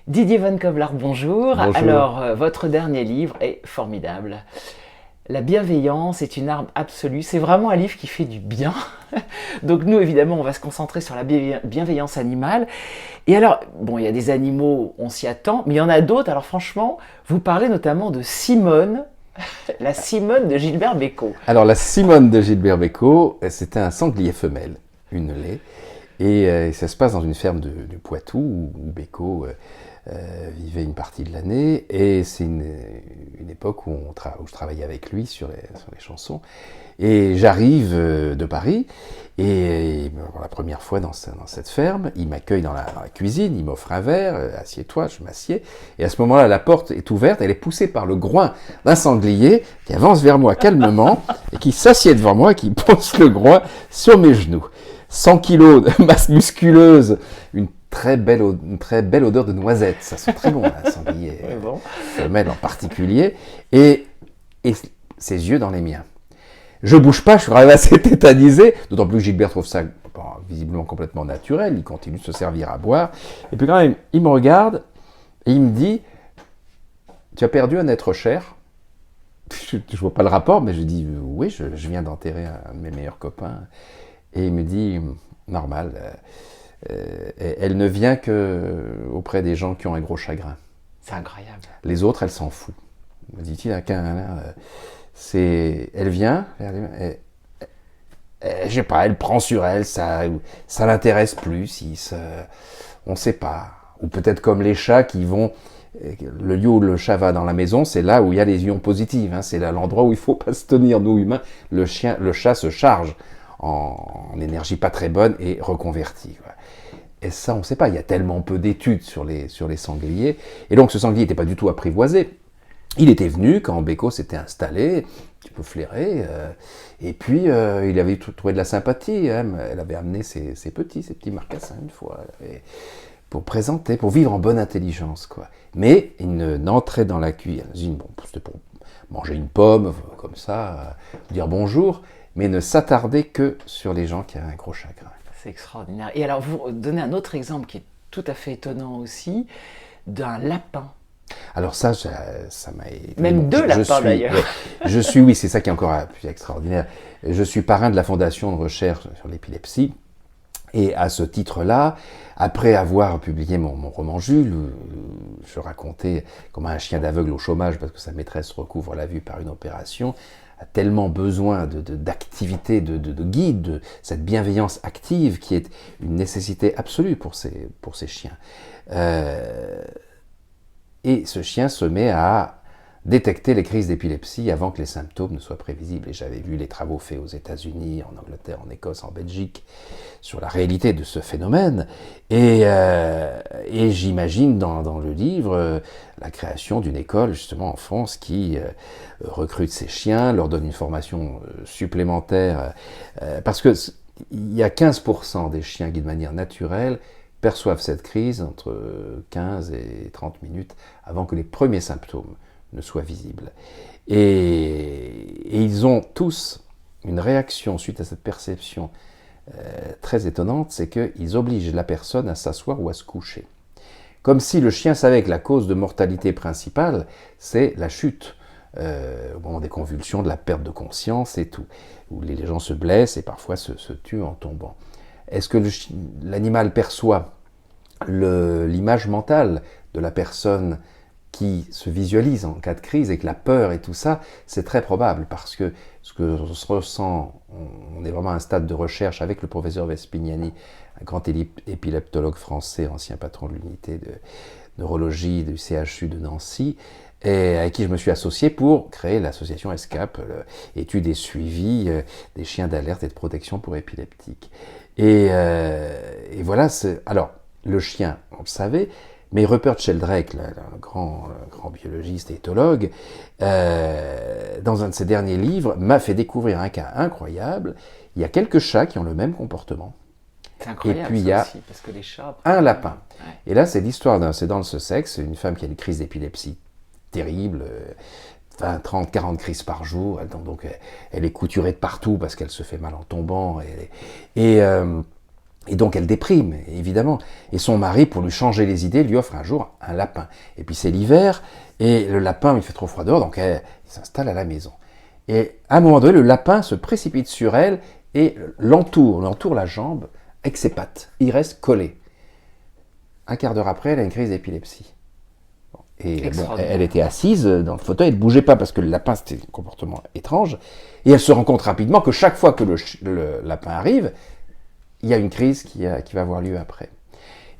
Didier Van Kovlar, bonjour. Bonjour. Alors, votre dernier livre est formidable. La bienveillance est une arme absolue. C'est vraiment un livre qui fait du bien. Donc nous, évidemment, on va se concentrer sur la bienveillance animale. Et alors, bon, il y a des animaux, on s'y attend, mais il y en a d'autres. Alors franchement, vous parlez notamment de Simone, la Simone de Gilbert Bécaud. Alors la Simone de Gilbert Bécaud, c'était un sanglier femelle, une lait, et ça se passe dans une ferme du Poitou où Bécaud vivait une partie de l'année, et c'est une époque où je travaillais avec lui sur les chansons, et j'arrive de Paris, et pour la première fois dans cette ferme, il m'accueille dans la cuisine, il m'offre un verre, assieds-toi, je m'assieds, et à ce moment-là, la porte est ouverte, elle est poussée par le groin d'un sanglier qui avance vers moi calmement, et qui s'assied devant moi, et qui pose le groin sur mes genoux. 100 kilos de masse musculeuse, une très belle odeur de noisette, ça sent très bon, un sanglier femelle en particulier, et ses yeux dans les miens. Je bouge pas, je suis arrivé assez tétanisé, d'autant plus que Gilbert trouve ça visiblement complètement naturel, il continue de se servir à boire, et puis quand même, il me regarde, et il me dit « Tu as perdu un être cher ?» Je vois pas le rapport, mais je dis « Oui, je viens d'enterrer un de mes meilleurs copains. » Et il me dit « Normal, elle ne vient qu'auprès des gens qui ont un gros chagrin. » C'est incroyable. Les autres, elle s'en fout. Me dit-il, elle vient, je sais pas, elle prend sur elle, ça l'intéresse plus, on sait pas. Ou peut-être comme les chats qui vont, le lieu où le chat va dans la maison, c'est là où il y a les ions positifs, hein, c'est là l'endroit où il faut pas se tenir, nous humains. Le chat se charge en énergie pas très bonne et reconvertie. Et ça, on ne sait pas, il y a tellement peu d'études sur les sangliers. Et donc ce sanglier n'était pas du tout apprivoisé. Il était venu quand Bécaud s'était installé, un petit peu flairé, et puis il avait trouvé de la sympathie. Hein. Elle avait amené ses petits marcassins une fois, pour présenter, pour vivre en bonne intelligence, quoi. Mais il n'entrait dans la cuisine, bon, c'était pour manger une pomme, comme ça, dire bonjour, mais ne s'attarder que sur les gens qui avaient un gros chagrin. C'est extraordinaire. Et alors, vous donnez un autre exemple qui est tout à fait étonnant aussi, d'un lapin. Alors ça m'a été... Même deux lapins d'ailleurs. Oui, c'est ça qui est encore plus extraordinaire. Je suis parrain de la Fondation de recherche sur l'épilepsie. Et à ce titre-là, après avoir publié mon roman Jules, où je racontais comment un chien d'aveugle au chômage, parce que sa maîtresse recouvre la vue par une opération, a tellement besoin d'activité, de guide, de cette bienveillance active qui est une nécessité absolue pour ces chiens. Et ce chien se met à détecter les crises d'épilepsie avant que les symptômes ne soient prévisibles. Et j'avais vu les travaux faits aux États-Unis, en Angleterre, en Écosse, en Belgique, sur la réalité de ce phénomène. Et j'imagine dans le livre la création d'une école, justement, en France, qui recrute ces chiens, leur donne une formation supplémentaire, parce que il y a 15% des chiens qui, de manière naturelle, perçoivent cette crise entre 15 et 30 minutes avant que les premiers symptômes ne soient visibles. Et ils ont tous une réaction suite à cette perception très étonnante, c'est qu'ils obligent la personne à s'asseoir ou à se coucher. Comme si le chien savait que la cause de mortalité principale, c'est la chute, au moment des convulsions, de la perte de conscience et tout, où les gens se blessent et parfois se tuent en tombant. Est-ce que l'animal perçoit l'image mentale de la personne qui se visualise en cas de crise et que la peur et tout ça, c'est très probable parce que ce que se ressent, on est vraiment à un stade de recherche avec le professeur Vespignani, un grand épileptologue français, ancien patron de l'unité de neurologie du CHU de Nancy, et avec qui je me suis associé pour créer l'association ESCAP, étude et suivi des chiens d'alerte et de protection pour épileptiques. Et voilà, alors le chien, on le savait, mais Rupert Sheldrake, le grand biologiste et éthologue, dans un de ses derniers livres, m'a fait découvrir un cas incroyable. Il y a quelques chats qui ont le même comportement. C'est incroyable, et puis il y a aussi, parce que les chats... un lapin. Ouais. Et là, c'est l'histoire c'est dans le Sussex, une femme qui a une crise d'épilepsie terrible, 20, 30, 40 crises par jour. Elle est couturée de partout parce qu'elle se fait mal en tombant. Et Et donc elle déprime, évidemment. Et son mari, pour lui changer les idées, lui offre un jour un lapin. Et puis c'est l'hiver, et le lapin, il fait trop froid dehors, donc il s'installe à la maison. Et à un moment donné, le lapin se précipite sur elle et l'entoure la jambe avec ses pattes. Il reste collé. Un quart d'heure après, elle a une crise d'épilepsie. Et bon, elle était assise dans le fauteuil, elle ne bougeait pas parce que le lapin, c'était un comportement étrange. Et elle se rend compte rapidement que chaque fois que le lapin arrive, il y a une crise qui va avoir lieu après.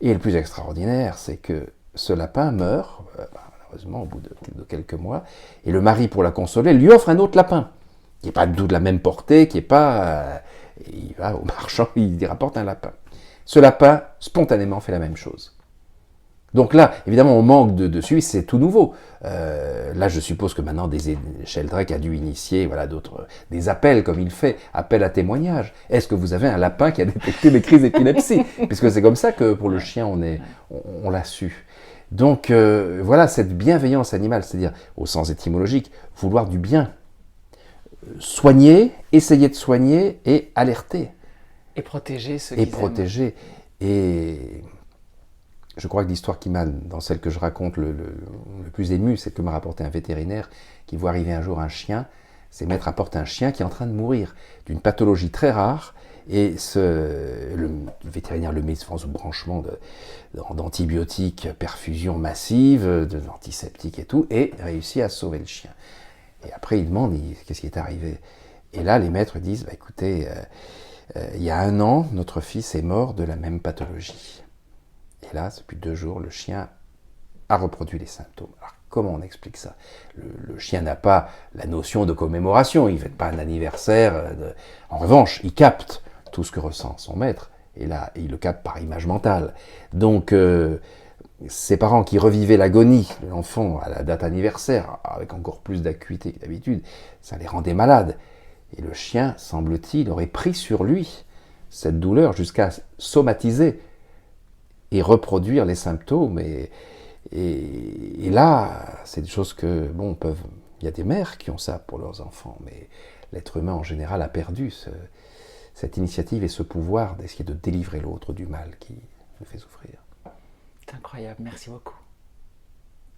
Et le plus extraordinaire, c'est que ce lapin meurt, malheureusement, au bout de quelques mois, et le mari, pour la consoler, lui offre un autre lapin, qui n'est pas du tout de la même portée, qui n'est pas... il va au marchand, il rapporte un lapin. Ce lapin, spontanément, fait la même chose. Donc là, évidemment, on manque de suivi, c'est tout nouveau. Là, je suppose que maintenant, Sheldrake a dû initier des appels, comme il fait, appel à témoignage. Est-ce que vous avez un lapin qui a détecté des crises d'épilepsie? Puisque c'est comme ça que pour le chien, on l'a su. Donc voilà, cette bienveillance animale, c'est-à-dire, au sens étymologique, vouloir du bien. Soigner, essayer de soigner et alerter. Et protéger ceux qui aiment. Et protéger. Et... je crois que l'histoire qui m'a, dans celle que je raconte, le plus ému, c'est que m'a rapporté un vétérinaire qui voit arriver un jour un chien. Ses maîtres apportent un chien qui est en train de mourir d'une pathologie très rare. Et le vétérinaire le met sous branchement d'antibiotiques, perfusion massive, d'antiseptiques et tout, et réussit à sauver le chien. Et après, il demande qu'est-ce qui est arrivé. Et là, les maîtres disent, écoutez, il y a 1 an, notre fils est mort de la même pathologie. Et là, depuis 2 jours, le chien a reproduit les symptômes. Alors, comment on explique ça? Le chien n'a pas la notion de commémoration, il ne fête pas un anniversaire. En revanche, il capte tout ce que ressent son maître, et là, il le capte par image mentale. Donc, ses parents qui revivaient l'agonie de l'enfant à la date anniversaire, avec encore plus d'acuité que d'habitude, ça les rendait malades. Et le chien, semble-t-il, aurait pris sur lui cette douleur jusqu'à somatiser et reproduire les symptômes. Et là, c'est des choses que, il y a des mères qui ont ça pour leurs enfants, mais l'être humain en général a perdu cette initiative et ce pouvoir d'essayer de délivrer l'autre du mal qui le fait souffrir. C'est incroyable, merci beaucoup.